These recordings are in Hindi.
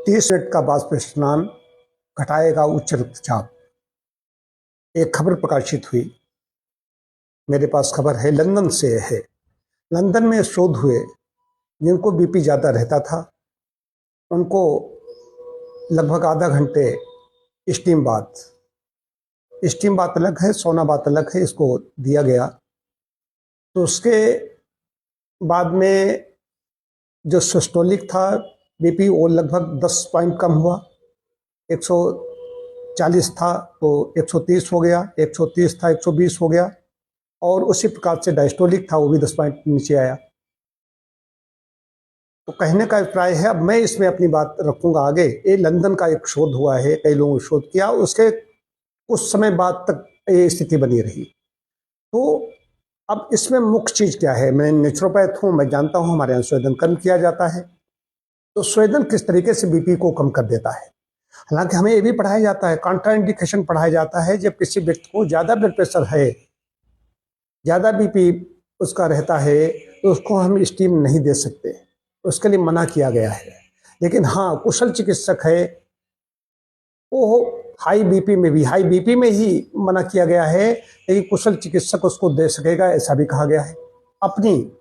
30 मिनट का बाष्प स्नान घटाएगा उच्च रक्तचाप। एक खबर प्रकाशित हुई, मेरे पास खबर है, लंदन से है। लंदन में शोध हुए, जिनको बीपी ज़्यादा रहता था उनको लगभग आधा घंटे स्टीम बाथ अलग है, सोना बाथ अलग है, इसको दिया गया। तो उसके बाद में जो सिस्टोलिक था बीपी वो लगभग 10 पॉइंट कम हुआ। 140 था तो 130 हो गया, 130 था 120 हो गया, और उसी प्रकार से डायस्टोलिक था वो भी 10 पॉइंट नीचे आया। तो कहने का अभिप्राय है, अब मैं इसमें अपनी बात रखूंगा आगे। ये लंदन का एक शोध हुआ है, कई लोगों ने शोध किया, उसके कुछ समय बाद तक ये स्थिति बनी रही। तो अब इसमें मुख्य चीज क्या है, मैं नेचुरोपैथ हूं, मैं जानता हूं हमारे यहाँ स्वेदन कम किया जाता है। तो स्वेदन किस तरीके से बीपी को कम कर देता है। हालांकि हमें ये भी पढ़ाया जाता है, कॉन्ट्राइंडिकेशन पढ़ाया जाता है, जब किसी व्यक्ति को ज्यादा ब्लड प्रेशर है, ज्यादा बीपी उसका रहता है, तो उसको हम स्टीम नहीं दे सकते, उसके लिए मना किया गया है। लेकिन हाँ, कुशल चिकित्सक है वो हाई बीपी में ही मना किया गया है, लेकिन कुशल चिकित्सक उसको दे सकेगा, ऐसा भी कहा गया है। अपनी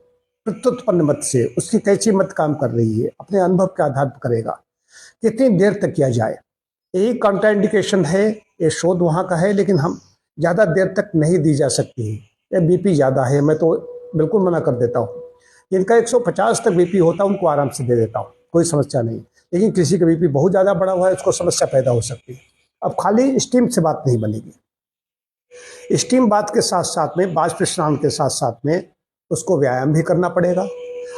प्रत्युत्पन्न मत से उसकी कैसी मत काम कर रही है, अपने अनुभव के आधार पर करेगा, कितनी देर तक किया जाए। यही कॉन्ट्राइंडिकेशन है, ये शोध वहाँ का है, लेकिन हम ज़्यादा देर तक नहीं दी जा सकती है। या बीपी ज़्यादा है, मैं तो बिल्कुल मना कर देता हूँ। जिनका 150 तक बीपी होता है उनको आराम से दे देता हूँ, कोई समस्या नहीं। लेकिन किसी का बीपी बहुत ज़्यादा बढ़ा हुआ है, उसको समस्या पैदा हो सकती है। अब खाली स्टीम से बात नहीं बनेगी। स्टीम बात के साथ साथ में, बाष्प स्नान के साथ साथ में उसको व्यायाम भी करना पड़ेगा।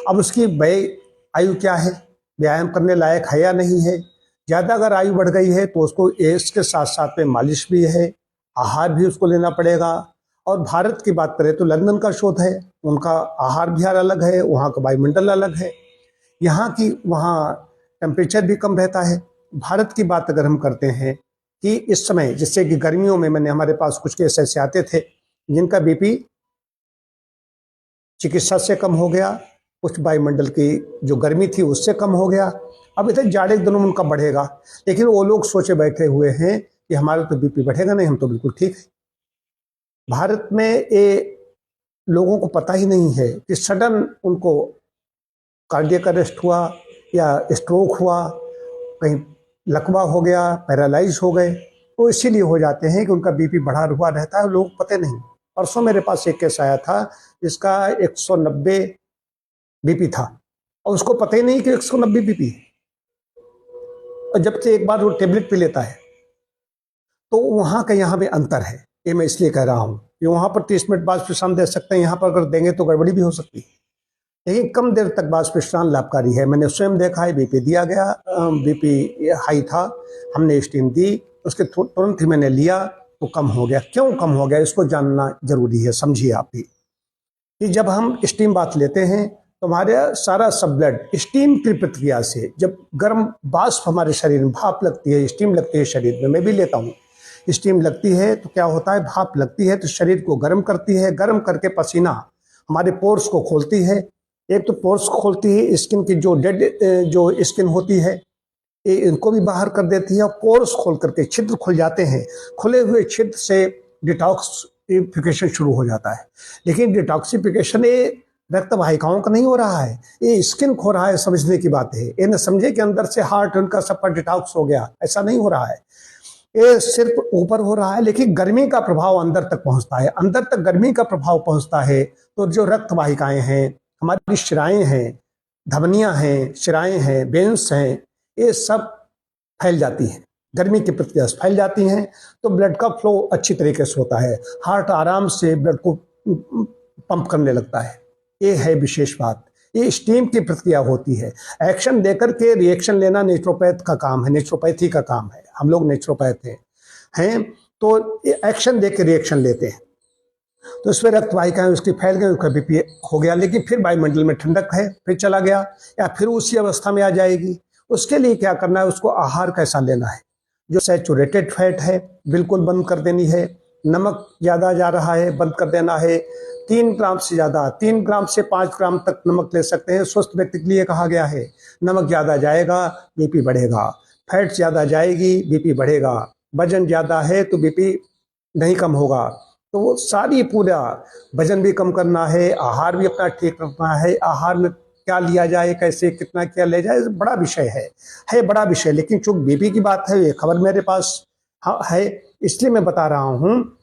अब उसकी वय आयु क्या है, व्यायाम करने लायक है या नहीं है। ज़्यादा अगर आयु बढ़ गई है तो उसको इसके साथ साथ में मालिश भी है, आहार भी उसको लेना पड़ेगा। और भारत की बात करें तो लंदन का शोध है, उनका आहार विहार अलग है, वहाँ का वायुमंडल अलग है, वहाँ टेम्परेचर भी कम रहता है। भारत की बात अगर हम करते हैं कि इस समय, जिससे कि गर्मियों में हमारे पास कुछ केस ऐसे आते थे जिनका बीपी चिकित्सा से कम हो गया, कुछ वायुमंडल की जो गर्मी थी उससे कम हो गया। अब इतने जाड़े दिनों में उनका बढ़ेगा, लेकिन वो लोग सोचे बैठे हुए हैं कि हमारा तो बीपी बढ़ेगा नहीं, हम तो बिल्कुल ठीक है। भारत में ये लोगों को पता ही नहीं है कि सडन उनको कार्डियक अरेस्ट हुआ या स्ट्रोक हुआ, कहीं लकवा हो गया, पैरालाइज हो गए, तो इसीलिए हो जाते हैं कि उनका बीपी बढ़ा हुआ रहता है, लोग पता नहीं। परसों मेरे पास एक केस आया था जिसका 190 बीपी था और उसको पता ही नहीं कि 190 बीपी है, और जब से एक बार वो टेबलेट पी लेता है। तो वहाँ का यहाँ में अंतर है, ये मैं इसलिए कह रहा हूँ कि वहाँ पर 30 मिनट बाष्प स्नान दे सकते हैं, यहाँ पर अगर देंगे तो गड़बड़ी भी हो सकती है। लेकिन कम देर तक बाष्प स्नान लाभकारी है, मैंने स्वयं देखा है। बीपी दिया गया, बीपी हाई था, हमने स्टीम दी, उसके तुरंत ही मैंने लिया तो कम हो गया। क्यों कम हो गया, इसको जानना जरूरी है। समझिए आप भी कि जब हम स्टीम बाथ लेते हैं तो हमारे सारा सब ब्लड स्टीम की प्रतिक्रिया से, जब गर्म बाष्प हमारे शरीर में, भाप लगती है, स्टीम लगती है शरीर में, मैं भी लेता हूँ, स्टीम लगती है तो क्या होता है, भाप लगती है तो शरीर को गर्म करती है, गर्म करके पसीना हमारे पोर्स को खोलती है। एक तो पोर्स खोलती है, स्किन की जो डेड जो स्किन होती है ये इनको भी बाहर कर देती है, और पोर्स खोल करके छिद्र खुल जाते हैं, खुले हुए छिद्र से डिटॉक्सिफिकेशन शुरू हो जाता है। लेकिन डिटॉक्सिफिकेशन ये रक्त वाहिकाओं का नहीं हो रहा है, ये स्किन खो रहा है, समझने की बात है। ये न समझे कि अंदर से हार्ट उनका सब पर डिटॉक्स हो गया, ऐसा नहीं हो रहा है। ये सिर्फ ऊपर हो रहा है, लेकिन गर्मी का प्रभाव अंदर तक पहुंचता है। अंदर तक गर्मी का प्रभाव पहुंचता है तो जो रक्त वाहिकाएं हैं, हमारी शिराएं हैं, धमनियां हैं, शिराएं हैं, वेन्स हैं, ये सब फैल जाती हैं, गर्मी की प्रतिक्रिया से फैल जाती हैं, तो ब्लड का फ्लो अच्छी तरीके से होता है, हार्ट आराम से ब्लड को पंप करने लगता है। ये है विशेष बात, ये स्टीम की प्रतिक्रिया होती है। एक्शन देकर के रिएक्शन लेना नेचुरोपैथ का काम है, नेचुरोपैथी का काम है। हम लोग नेचुरोपैथ हैं तो एक्शन देकर रिएक्शन लेते हैं। तो इसमें रक्त वाहिकाएं उसकी फैल गई, उसका बीपी हो गया, लेकिन फिर वायुमंडल में ठंडक है, फिर चला गया, या फिर उसी अवस्था में आ जाएगी। उसके लिए क्या करना है, उसको आहार कैसा लेना है। जो सैचुरेटेड फैट है बिल्कुल बंद कर देनी है, नमक ज़्यादा जा रहा है, बंद कर देना है। 3 ग्राम से ज़्यादा, 3 ग्राम से 5 ग्राम तक नमक ले सकते हैं। स्वस्थ व्यक्ति के लिए कहा गया है। नमक ज़्यादा जाएगा बीपी बढ़ेगा, फैट ज़्यादा जाएगी बीपी बढ़ेगा, वजन ज़्यादा है तो बीपी नहीं कम होगा। तो वो सारी पूरा वजन भी कम करना है, आहार भी अपना ठीक रखना है। आहार में क्या लिया जाए, कैसे कितना क्या ले जाए, बड़ा विषय है बड़ा विषय। लेकिन चूंकि बीपी की बात है, ये खबर मेरे पास है, इसलिए मैं बता रहा हूँ।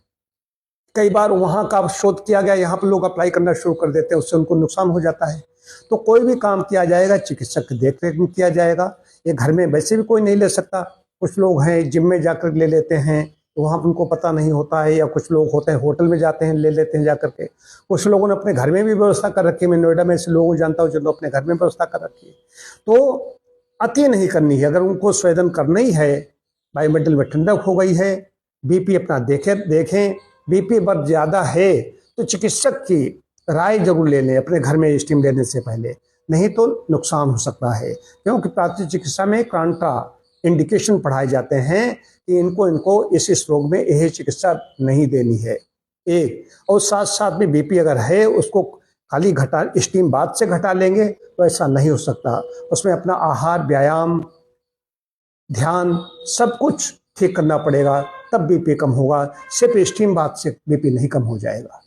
कई बार वहाँ का शोध किया गया, यहाँ पर लोग अप्लाई करना शुरू कर देते हैं, उससे उनको नुकसान हो जाता है। तो कोई भी काम किया जाएगा चिकित्सक की देख रेख में किया जाएगा। ये घर में वैसे भी कोई नहीं ले सकता। कुछ लोग हैं जिम में जाकर ले लेते हैं, तो वहाँ पर उनको पता नहीं होता है, या कुछ लोग होते हैं होटल में जाते हैं ले लेते हैं जाकर के। कुछ लोगों ने अपने घर में भी व्यवस्था कर रखी है। मैं नोएडा में ऐसे लोगों को जानता हूँ जो अपने घर में व्यवस्था कर रखी है। तो अति नहीं करनी है। अगर उनको संवेदन करना ही है, वायुमंडल में ठंडक हो गई है, बीपी अपना देखें, बीपी बहुत ज़्यादा है तो चिकित्सक की राय जरूर ले लें अपने घर में स्टीम लेने से पहले, नहीं तो नुकसान हो सकता है। क्योंकि प्राथमिक चिकित्सा में कांट्रा इंडिकेशन पढ़ाए जाते हैं कि इनको इस रोग में यह चिकित्सा नहीं देनी है। एक और साथ साथ में बीपी अगर है उसको खाली स्टीम बाद से घटा लेंगे तो ऐसा नहीं हो सकता। उसमें अपना आहार, व्यायाम, ध्यान सब कुछ ठीक करना पड़ेगा, तब बीपी कम होगा। सिर्फ स्टीम बात से बीपी नहीं कम हो जाएगा।